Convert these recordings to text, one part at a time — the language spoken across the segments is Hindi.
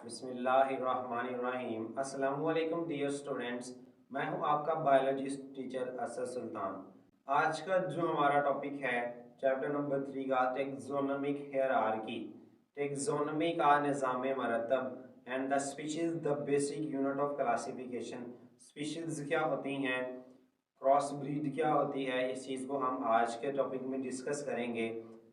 बिस्मिल्लाहिर्रहमानिर्रहीम। अस्सलाम वालेकुम डियर स्टूडेंट्स, मैं हूं आपका बायोलॉजिस्ट टीचर असद सुल्तान। आज का जो हमारा टॉपिक है चैप्टर नंबर 3 का टेक्सोनोमिक हायरार्की। टेक्सोनोमी का निज़ाम मरतब and the species the basic unit of classification. Species क्या होती हैं, क्रॉस ब्रीड क्या होती है, इस चीज़ को हम आज के टॉपिक में डिस्कस करेंगे।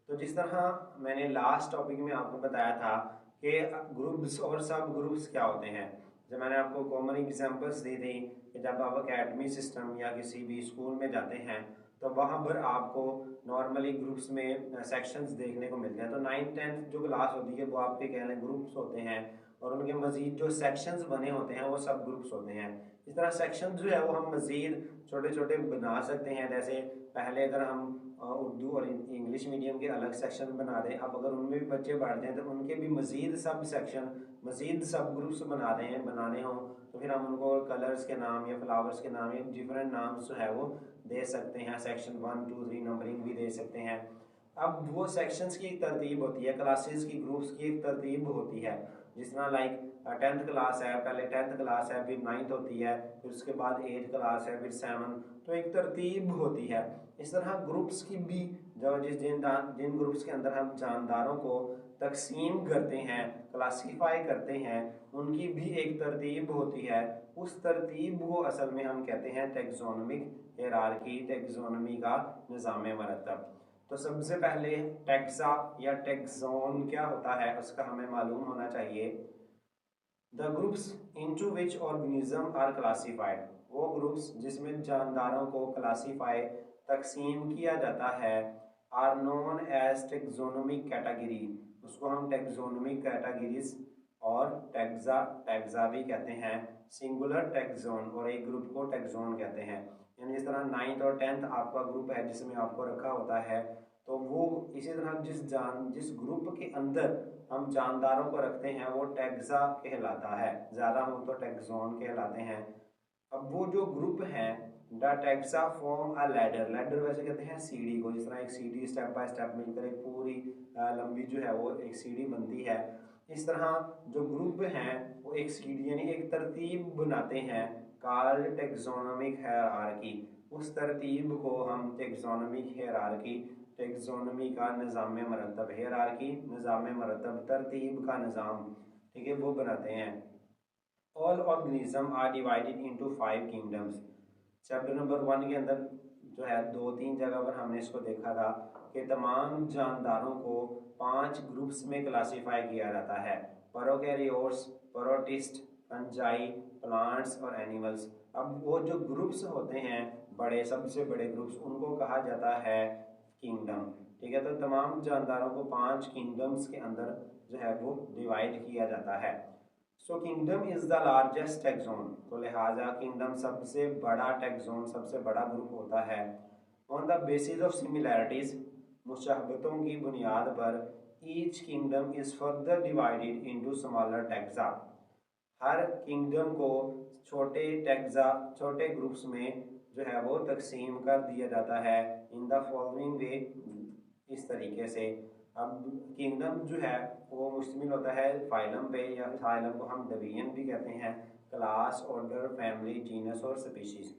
तो जिस तरह मैंने लास्ट टॉपिक में आपको बताया था कि ग्रुप्स और सब ग्रुप्स क्या होते हैं, जब मैंने आपको कॉमन एग्जांपल्स दी थी कि जब आप एकेडमी सिस्टम या किसी भी स्कूल में जाते हैं तो वहाँ पर आपको नॉर्मली ग्रुप्स में सेक्शंस देखने को मिलते हैं। तो 9th-10th जो क्लास होती है वो आपके कह लें ग्रुप्स होते हैं, और उनके मज़ीद जो सेक्शंस बने होते हैं वो सब ग्रुप्स होते हैं। इस तरह सेक्शन जो है वो हम मज़ीद छोटे छोटे बना सकते हैं। जैसे पहले अगर हम उर्दू और इंग्लिश मीडियम के अलग सेक्शन बना दें, अब अगर उनमें भी बच्चे पढ़ते हैं तो उनके भी मज़ीद सब सेक्शन, मज़ीद सब ग्रुप्स बनाने हों तो फिर हम उनको कलर्स के नाम या फ्लावर्स के नाम या डिफरेंट नाम जो है वो दे सकते हैं। सेक्शन 1, 2, 3 नंबरिंग भी दे सकते हैं। अब वो सेक्शंस की एक तरतीब होती है, क्लासेस की ग्रुप्स की एक तरतीब होती है। जिस तरह लाइक 10th क्लास है, पहले 10th क्लास है, फिर 9th होती है, फिर उसके बाद 8th क्लास है, फिर 7th, तो एक तरतीब होती है। इस तरह ग्रुप्स की भी जो जिन ग्रुप्स के अंदर हम जानदारों को तकसीम करते हैं, क्लासीफाई करते हैं, उनकी भी एक तरतीब होती है। उस तरतीब को असल में हम कहते हैं टेक्सोनोमिक हायरार्की, टेक्सोनोमी का निज़ाम मरतब। तो सबसे पहले टेक्सा या टेक्सोन क्या होता है उसका हमें मालूम होना चाहिए। The groups into which organism are classified, वो ग्रुप्स जिसमें जानदारों को क्लासीफाई तकसीम किया जाता है, are known as taxonomic category, उसको हम टेक्सोनोमिक कैटेगरीज और टैक्सा भी कहते हैं। सिंगुलर टेक्सोन और एक ग्रुप को टेक्सोन कहते हैं। यानी जिस तरह 9th और 10th आपका ग्रुप है जिसमें आपको रखा होता है, तो वो इसी तरह जिस ग्रुप के अंदर हम जानदारों को रखते हैं वो टैक्सा कहलाता है, ज़्यादा हो तो टैक्सोन कहलाते हैं। अब वो जो ग्रुप हैं the taxa form a ladder, ladder वैसे कहते हैं सीढ़ी को, जिस तरह एक सीढ़ी स्टेप बाय स्टेप मिलकर एक पूरी लंबी जो है वो एक सीढ़ी बनती है। इस तरह जो ग्रुप हैं वो एक सीढ़ी यानी एक तरतीब बनाते हैं, कॉल्ड टेक्सोनोमिक हायरार्की। उस तरतीब को हम टेक्सोनोमिक हायरार्की, टेक्सोनोमी का निज़ाम मरतब, हायरार्की निज़ाम मरतब, तरतीब का निज़ाम, ठीक है, वो बनाते हैं। All organism are divided into 5 kingdoms. Chapter number 1 के अंदर जो है 2-3 जगह पर हमने इसको देखा था कि तमाम जानदारों को 5 ग्रुप्स में क्लासीफाई किया जाता है। प्रोकैरियोट्स, प्रोटिस्ट, फंजाई, प्लांट्स और एनिमल्स। अब वो जो ग्रुप्स होते हैं बड़े, सबसे बड़े ग्रुप्स, उनको कहा जाता है किंगडम। ठीक है, तो तमाम जानदारों को 5 किंगडम्स के अंदर जो है वो डिवाइड किया जाता है। सो kingdom is the largest taxon, तो लिहाजा किंगडम सबसे बड़ा टेक्सोन, सबसे बड़ा ग्रुप होता है। On the basis of similarities, मुशाबतों की बुनियाद पर, each kingdom is further divided into smaller taxa. हर किंगडम को छोटे टेक्सा, छोटे ग्रुप्स में जो है वो तकसीम कर दिया जाता है इन द फॉलोइंग वे, इस तरीके से। अब किंगडम जो है वो मुश्तमिल होता है फाइलम पे, या फाइलम को हम डिवीजन भी कहते हैं, क्लास, ऑर्डर, फैमिली, जीनस और स्पीशीज।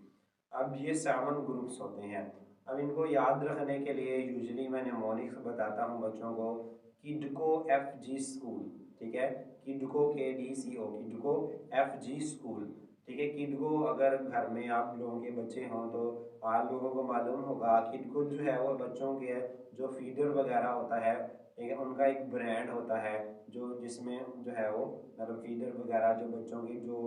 अब ये 7 ग्रुप्स होते हैं। अब इनको याद रखने के लिए यूजुअली मैं निमोनिक्स बताता हूँ बच्चों को। किडको FG स्कूल, ठीक है, किडको KDCO, किडको FG स्कूल, ठीक है। किडको अगर घर में आप लोगों के बच्चे हों तो आप लोगों को मालूम होगा किडको जो है वो बच्चों के जो फीडर वगैरह होता है, ठीक है, उनका एक ब्रांड होता है जो जिसमें जो है वो मतलब फीडर वगैरह जो बच्चों की जो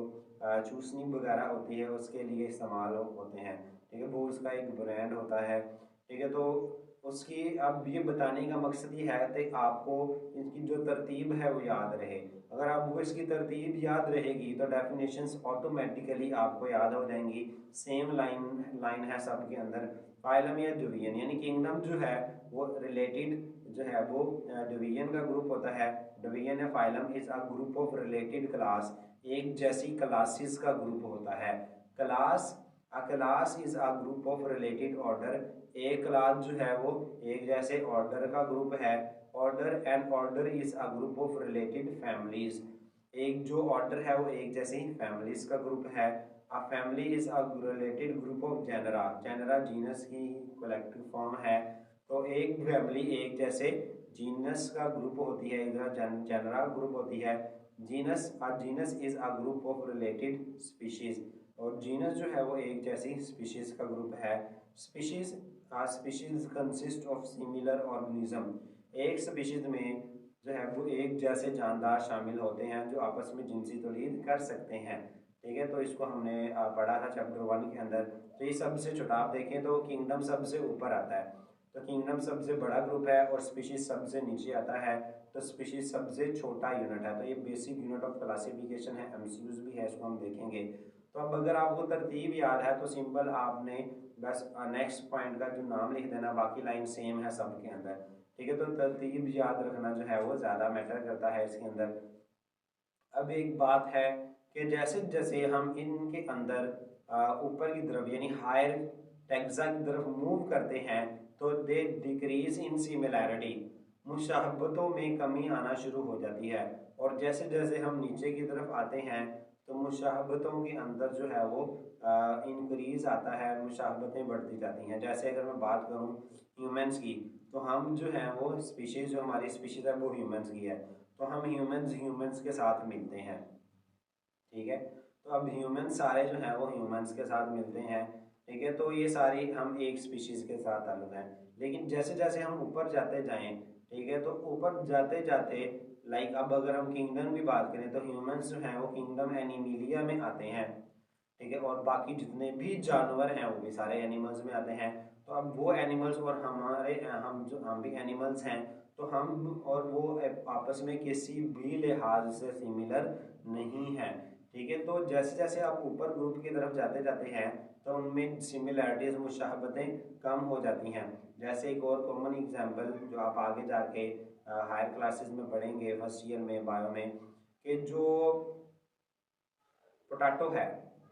चूसनी वगैरह होती है उसके लिए इस्तेमाल होते हैं, ठीक है, वो उसका एक ब्रांड होता है, ठीक है। तो उसकी अब ये बताने का मकसद ये है कि आपको इसकी जो तरतीब है वो याद रहे। अगर आपको इसकी तरतीब याद रहेगी तो डेफिनेशंस ऑटोमेटिकली आपको याद हो जाएंगी। सेम लाइन है सब के अंदर। फाइलम या डिवीजन, यानी किंगडम जो है वो रिलेटेड जो है वो डिवीजन का ग्रुप होता है। डिवीजन या phylum is a group of related class, एक जैसी क्लासेस का ग्रुप होता है। Class, a class is a group of related order, एक क्लास जो है वो एक जैसे ऑर्डर का ग्रुप है। Order and order is a group of related families, एक एक जो ऑर्डर है वो एक जैसे ही फैमिलीज का ग्रुप है। A family is a related group of genera, genera genus की कलेक्टिव फॉर्म है। तो एक फैमिली एक जैसे जीनस का ग्रुप होती है, जेनरा ग्रुप होती है। Genus is a group of related species, और जीनस जो है वो एक जैसी स्पीशीज का ग्रुप है। Species consist of similar organism, एक स्पीशीज में जो है वो एक जैसे जानदार शामिल होते हैं जो आपस में जिनसी तौलीद कर सकते हैं। ठीक है, तो इसको हमने पढ़ा था चैप्टर 1 के अंदर। तो ये सबसे छोटा आप देखें तो किंगडम सबसे ऊपर आता है, तो किंगडम सबसे बड़ा ग्रुप है और स्पीशीज सबसे नीचे आता है, तो स्पीशीज सबसे छोटा यूनिट है। तो ये बेसिक यूनिट ऑफ क्लासिफिकेशन है, एमसीक्यूज भी है, इसको हम देखेंगे। तो अब अगर आपको तरतीब याद है तो सिंपल आपने बस नेक्स्ट पॉइंट का जो नाम लिख देना, बाकी लाइन सेम है सबके अंदर। ठीक है, तो तरतीब याद रखना जो है वो ज़्यादा मैटर करता है इसके अंदर। अब एक बात है कि जैसे जैसे हम इनके अंदर ऊपर की तरफ यानी हायर टेक्सा की तरफ मूव करते हैं तो दे डिक्रीज इन सिमिलैरिटी, मुशाबतों में कमी आना शुरू हो जाती है। और जैसे जैसे हम नीचे की तरफ आते हैं तो मुशाबतों के अंदर जो है वो इंक्रीज आता है, मुशाबतें बढ़ती जाती हैं। जैसे अगर मैं बात करूँ ह्यूमंस की, तो हम जो है वो स्पीशीज़, जो हमारी स्पीशीज़ है वो ह्यूमंस की है, तो हम ह्यूमंस के साथ मिलते हैं। ठीक है, तो अब ह्यूमंस सारे जो हैं वो ह्यूमंस के साथ मिलते हैं। ठीक है, तो ये सारी हम एक स्पीशीज़ के साथ ताल्लुक हैं। लेकिन जैसे जैसे हम ऊपर जाते जाएं, ठीक है, तो ऊपर जाते जाते लाइक अब अगर हम किंगडम की बात करें तो ह्यूमंस जो हैं वो किंगडम एनिमिलिया में आते हैं। ठीक है, और बाकी जितने भी जानवर हैं वो भी सारे एनिमल्स में आते हैं। तो अब वो एनिमल्स और हम भी एनिमल्स हैं, तो हम और वो आपस में किसी भी लिहाज से सिमिलर नहीं हैं। ठीक है, तो जैसे जैसे आप ऊपर ग्रुप की तरफ जाते जाते हैं तो उनमें सिमिलैरिटीज़, मुशाबतें कम हो जाती हैं। जैसे एक और कॉमन एग्जांपल जो आप आगे जाके हायर क्लासेस में पढ़ेंगे फर्स्ट ईयर में बायो में, कि जो पोटैटो है,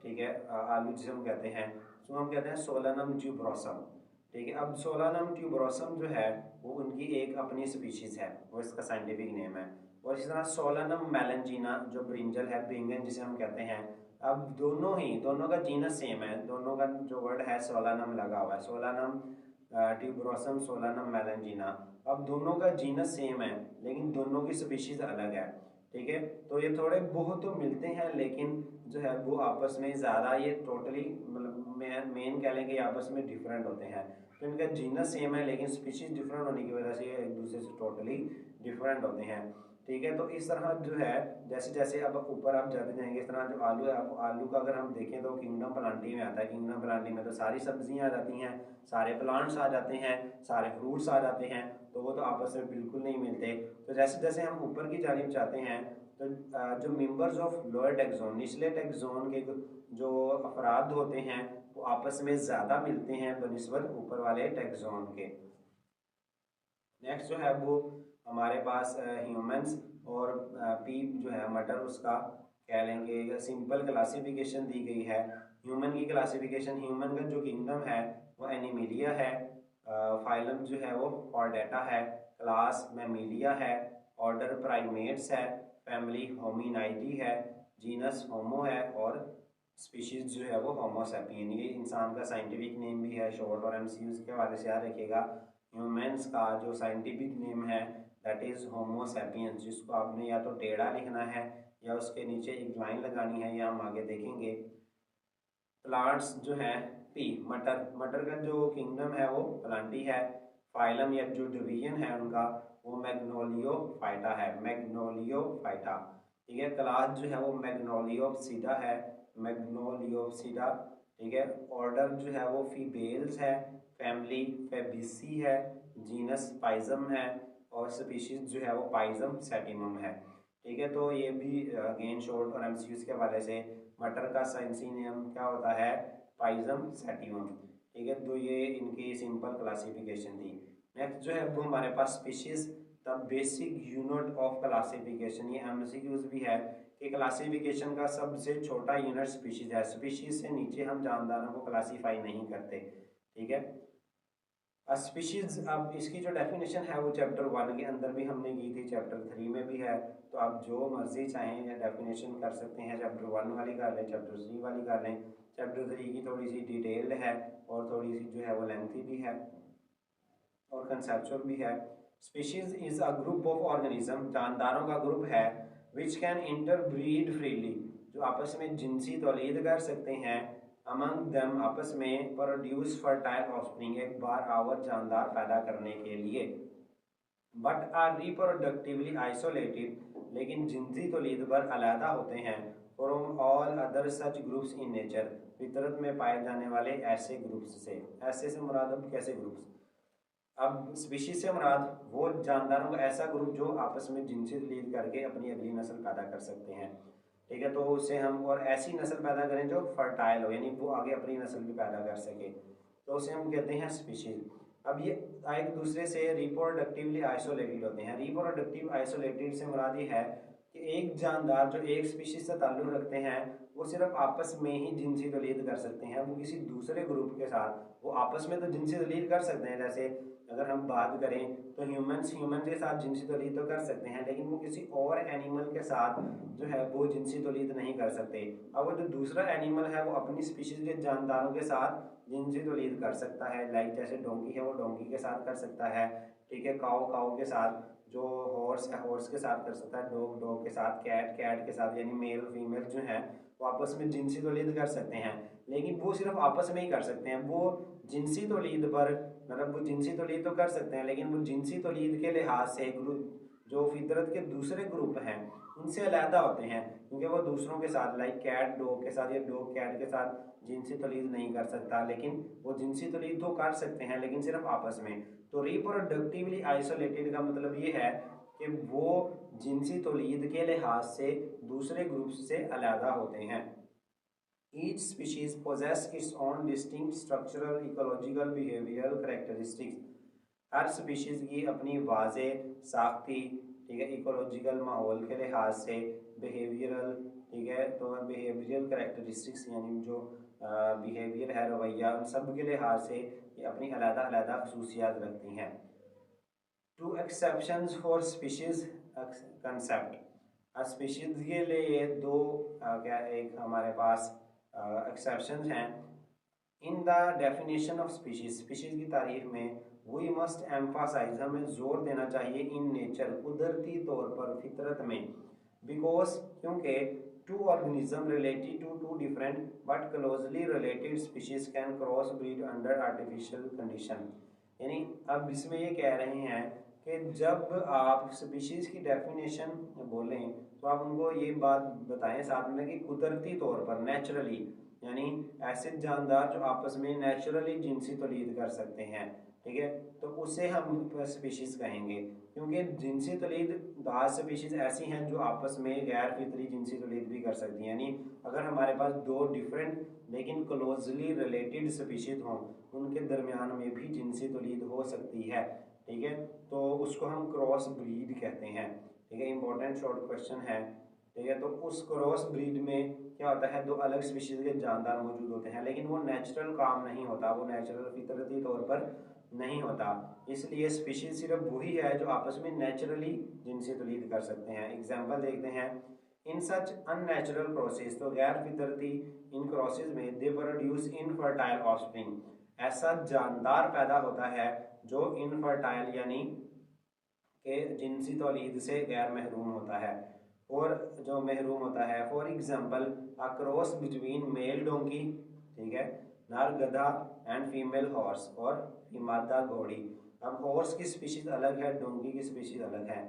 ठीक है, आलू जिसे हम कहते हैं, उसको हम कहते हैं सोलानम ट्यूबरोसम। ठीक है, अब सोलानम ट्यूबरोसम जो है वो उनकी एक अपनी स्पीशीज़ है, वो इसका साइंटिफिक नेम है। और इसी तरह सोलानम मेलेंजीना जो ब्रिंजल है, बैंगन जिसे हम कहते हैं, अब दोनों का जीनस सेम है, दोनों का जो वर्ड है सोलानम लगा हुआ है, सोलानम ट्यूबरोसम, सोलानम मेलेंजीना। अब दोनों का जीनस सेम है लेकिन दोनों की स्पीशीज़ अलग है। ठीक है, तो ये थोड़े बहुत तो मिलते हैं लेकिन जो है वो आपस में ज़्यादा ये टोटली मतलब मेन कह लें कि आपस में डिफरेंट होते हैं। तो इनका जीनस सेम है लेकिन स्पीशीज डिफरेंट होने की वजह से ये एक दूसरे से टोटली डिफरेंट होते हैं। ठीक है, तो इस तरह जो है जैसे जैसे अब ऊपर आप जाते जाएंगे, इस तरह जो आलू है, आलू का अगर हम देखें तो किंगडम प्लांटी में आता है। किंगडम प्लांटी में तो सारी सब्जियां आ जाती हैं, सारे प्लांट्स आ जाते हैं, सारे फ्रूट्स आ जाते हैं, तो वो तो आपस में बिल्कुल नहीं मिलते। तो जैसे जैसे हम ऊपर की जानिब जाते हैं तो जो मेंबर्स ऑफ लोअर टेक्सोन, निचले टेक्सोन के जो अफराद होते हैं वो आपस में ज़्यादा मिलते हैं बनिस्बत ऊपर वाले टेक्सोन के। नेक्स्ट जो है वो हमारे पास ह्यूमंस और पीप जो है मटर, उसका कह लेंगे सिंपल क्लासिफिकेशन दी गई है। ह्यूमन की क्लासिफिकेशन, ह्यूमन का जो किंगडम है वो एनिमिलिया है, फाइलम जो है वो कॉर्डेटा है, क्लास मैमिलिया है, ऑर्डर प्राइमेट्स है, फैमिली होमिनाइडी है, जीनस होमो है, और स्पीशीज जो है वो होमो सैपियन। ये इंसान का साइंटिफिक नेम भी है, शॉर्ट और एमसीक्यूज के हवाले से याद रखिएगा। ह्यूमंस का जो साइंटिफिक नेम है दैट इज़ होमो सैपियंस, जिसको आपने या तो टेढ़ा लिखना है या उसके नीचे एक लाइन लगानी है, या हम आगे देखेंगे। प्लांट्स जो है पी, मटर का जो किंगडम है वो प्लांटी है। फाइलम या जो डिवीजन है उनका वो मैग्नोलियोफाइटा है, मैग्नोलियोफाइटा। ठीक है, क्लास जो है वो मैग्नोलियोप्सिडा है, मैग्नोलियोप्सिडा। ठीक है, ऑर्डर जो है वो फीमेल्स है, फैमिली फेबिसी है, जीनस पाइजम है, और स्पीशीज जो है वो पाइजम सेटिमम है। ठीक है, तो ये भी अगेन शॉर्ट और एमसीक्यूज के हवाले से, मटर का साइंसी नेम क्या होता है, पाइजम सेटिवम। ठीक है, तो ये इनकी सिंपल क्लासिफिकेशन थी। नेक्स्ट जो है वो हमारे पास species the basic unit of classification, ये एमसीक्यूज भी है कि क्लासिफिकेशन का सबसे छोटा यूनिट स्पीशीज है, स्पीशीज से नीचे हम जानदारों को क्लासीफाई नहीं करते। ठीक है, स्पीशीज, अब इसकी जो डेफिनेशन है वो चैप्टर 1 के अंदर भी हमने की थी, चैप्टर 3 में भी है। तो आप जो मर्जी चाहें डेफिनेशन कर सकते हैं, चैप्टर 1 वाली कर लें, चैप्टर 3 वाली कर लें। चैप्टर 3 की थोड़ी सी डिटेल्ड है और थोड़ी सी जो है वो लेंथी भी है और कंसेप्चुअल भी है। Species is a group of organism, जानदारों का ग्रुप है, विच कैन इंटरब्रीड फ्रीली, जो आपस में जिनसी तौलीद कर सकते हैं, अमंग देम, आपस में, प्रोड्यूस फर्टाइल ऑफस्प्रिंग, एक बार आवर जानदार पैदा करने के लिए, बट आर रिप्रोडक्टिवली आइसोलेटेड, लेकिन जिनसी तौलीद पर अलहदा होते हैं, from all other such groups in nature, फितरत में पाए जाने वाले ऐसे ग्रुप्स से। ऐसे से मुराद अब कैसे ग्रुप्स, अब स्पीशीज से मुराद वो जानदारों का ऐसा ग्रुप जो आपस में जिनसी तौलीद करके अपनी अगली नस्ल पैदा कर सकते हैं, ठीक है। तो उससे हम, और ऐसी नस्ल पैदा करें जो फर्टाइल हो, यानी वो आगे अपनी नस्ल भी पैदा कर सके, तो उसे हम कहते हैं स्पीशीज। अब ये एक दूसरे से रिप्रोडक्टिवली आइसोलेटेड होते हैं। रिप्रोडक्टिव आइसोलेटेड से मुराद ये है कि एक जानदार जो एक स्पीशीज से ताल्लुक़ रखते हैं वो सिर्फ आपस में ही जिनसी तौलीद कर सकते हैं, वो किसी दूसरे ग्रुप के साथ, वो आपस में तो जिनसी तौलीद कर सकते हैं, जैसे अगर हम बात करें तो ह्यूमन के साथ जिनसी तौलीद तो कर सकते हैं, लेकिन वो किसी और एनिमल के साथ जो है वो जिनसी तौलीद नहीं कर सकते। अब वो जो दूसरा एनिमल है वो अपनी स्पीशीज के जानदारों के साथ जिनसी तौलीद कर सकता है, लाइक जैसे डोंकी है वो डोंकी के साथ कर सकता है, ठीक है, काऊ काऊ के साथ, जो हॉर्स है हॉर्स के साथ कर सकता है, डॉग डॉग के साथ, कैट कैट के साथ, यानी मेल फीमेल जो है वो आपस में जिनसी तौलीद कर सकते हैं, लेकिन वो सिर्फ आपस में ही कर सकते हैं। वो जिनसी तौलीद पर, मतलब वो जिनसी तौलीद तो कर सकते हैं, लेकिन वो जिनसी तौलीद के लिहाज से ग्रुप जो फितरत के दूसरे ग्रुप हैं उनसे अलहदा होते हैं, क्योंकि वो दूसरों के साथ, लाइक कैट डॉग के साथ या डॉग कैट के साथ जिनसी तौलीद नहीं कर सकता, लेकिन वो जिनसी तौलीद तो कर सकते हैं लेकिन सिर्फ आपस में। तो रिप्रोडक्टिवली आइसोलेटेड का मतलब ये है कि वो जिनसी तौलीद के लिहाज से दूसरे ग्रुप से अलहदा होते हैं। Each species possess its own distinct structural, ecological, behavioral characteristics. हर स्पीशीज़ की अपनी वाजे साख्ती, ठीक है, इकोलॉजिकल माहौल के लिहाज से, बिहेवियरल, ठीक है, तो बिहेवियरल करेक्टरिस्टिक्स यानी जो बिहेवियर है, रवैया, उन सब के लिहाज से ये अपनी अलग-अलग खसूसियात रखती हैं। Two exceptions for species concept, species के लिए दो क्या एक हमारे पास एक्सेप्शंस हैं। In the definition of species, species की तारीफ में, वी मस्ट एम्फासाइज, हमें जोर देना चाहिए, इन नेचर, कुदरती तौर पर, फितरत में, बिकॉज, क्योंकि, two organism related to two different but closely related species can cross breed under artificial condition. यानी अब इसमें ये कह रहे हैं कि जब आप स्पीशीज़ की डेफिनेशन बोलें तो आप उनको ये बात बताएं साथ में कि कुदरती तौर पर, नेचुरली, यानी ऐसे जानदार जो आपस में नेचुरली जिनसी तौलीद कर सकते हैं, ठीक है, तो उसे हम स्पीशीज़ कहेंगे। क्योंकि जिनसी तौलीद, बाज़ स्पीशीज़ ऐसी हैं जो आपस में गैर फितरी जिनसी तौलीद भी कर सकती हैं, यानी अगर हमारे पास दो डिफरेंट लेकिन क्लोजली रिलेटेड स्पीशीज़ हों उनके दरमियान में भी जिनसी तौलीद हो सकती है, ठीक है, तो उसको हम क्रॉस ब्रीड कहते हैं, ठीक है। इंपॉर्टेंट शॉर्ट क्वेश्चन है, ठीक है। तो उस क्रॉस ब्रीड में क्या होता है, दो अलग स्पीशीज़ के जानदार मौजूद होते हैं, लेकिन वो नेचुरल काम नहीं होता, वो नेचुरल फितरती तौर पर नहीं होता, इसलिए स्पीशीज़ सिर्फ वही है जो आपस में नेचुरली जिनसी तौलीद कर सकते हैं। एग्जाम्पल देखते हैं, इन सच अननेचुरल प्रोसेस, तो गैर फितरती इन क्रॉसेस में, दे प्रोड्यूस इनफर्टाइल ऑफस्प्रिंग, ऐसा जानदार पैदा होता है जो इनफर्टाइल यानी के जिनसी तौलीद से गैर महरूम होता है, और जो महरूम होता है, for example a cross between mail donkey, ठीक है, नर गधा, एंड फीमेल हॉर्स, और मादा घोड़ी। अब हॉर्स की स्पीशीज अलग है, डोंकी की स्पीशीज अलग है।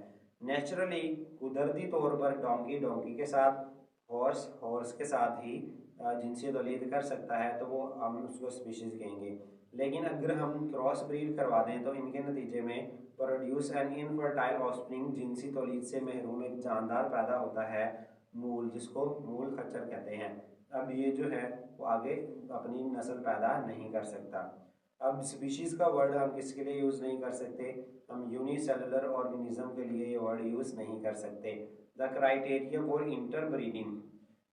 नेचुरली, कुदरती तौर पर डोंकी डोंकी के साथ, हॉर्स हॉर्स के साथ ही जिनसी तौलीद कर सकता है, तो वो हम उसको स्पीशीज कहेंगे। लेकिन अगर हम क्रॉस ब्रीड करवा दें तो इनके नतीजे में प्रोड्यूस एन इनफर्टाइल ऑफस्प्रिंग, जिनसी तौलीद से महरूम एक जानदार पैदा होता है, मूल, जिसको मूल खच्चर कहते हैं। अब ये जो है वो आगे अपनी नस्ल पैदा नहीं कर सकता। अब स्पीशीज़ का वर्ड हम किसके लिए यूज़ नहीं कर सकते, हम यूनिसेलुलर ऑर्गेनिज्म के लिए ये वर्ड यूज़ नहीं कर सकते। The criteria for inter breeding,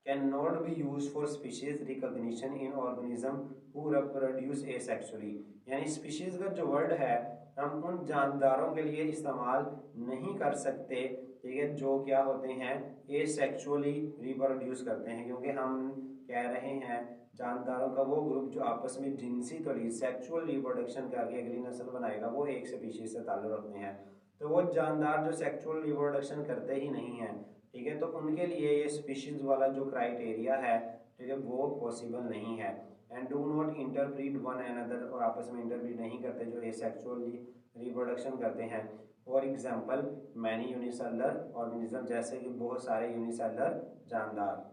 can not be use for species recognition in organism who reproduce asexually. यानी स्पीशीज का जो वर्ड है हम उन जानदारों के लिए इस्तेमाल नहीं कर सकते, ठीक है, जो क्या होते हैं एसेक्सुअली रिप्रोड्यूस करते हैं, क्योंकि हम कह रहे हैं जानदारों का वो ग्रुप जो आपस में जिनसी तौर सेक्सुअल रिप्रोडक्शन करके अगली नस्ल बनाएगा वो एक स्पीशीज से ताल्लुक़ रखते हैं। तो वो जानदार जो सेक्सुअल रिप्रोडक्शन करते ही नहीं हैं, ठीक है, तो उनके लिए ये स्पीशीज वाला जो क्राइटेरिया है, ठीक है, वो पॉसिबल नहीं है। And do not interpret one another, और आपस में इंटरप्रीट नहीं करते जो एसेक्सुअली रिप्रोडक्शन करते हैं। For example many unicellular organism, जैसे कि बहुत सारे यूनिसेलुलर जानदार।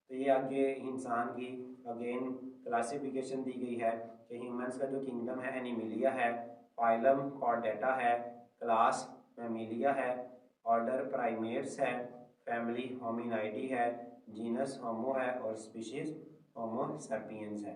तो ये आगे इंसान की अगेन क्लासिफिकेशन दी गई है कि ह्यूमंस का जो किंगडम है एनिमिलिया है, फाइलम कॉर्डेटा है, क्लास मैमिलिया है, ऑर्डर प्राइमेट्स है, फैमिली होमिनाइडी है, जीनस होमो है और स्पीशीज होमो सैपियंस है।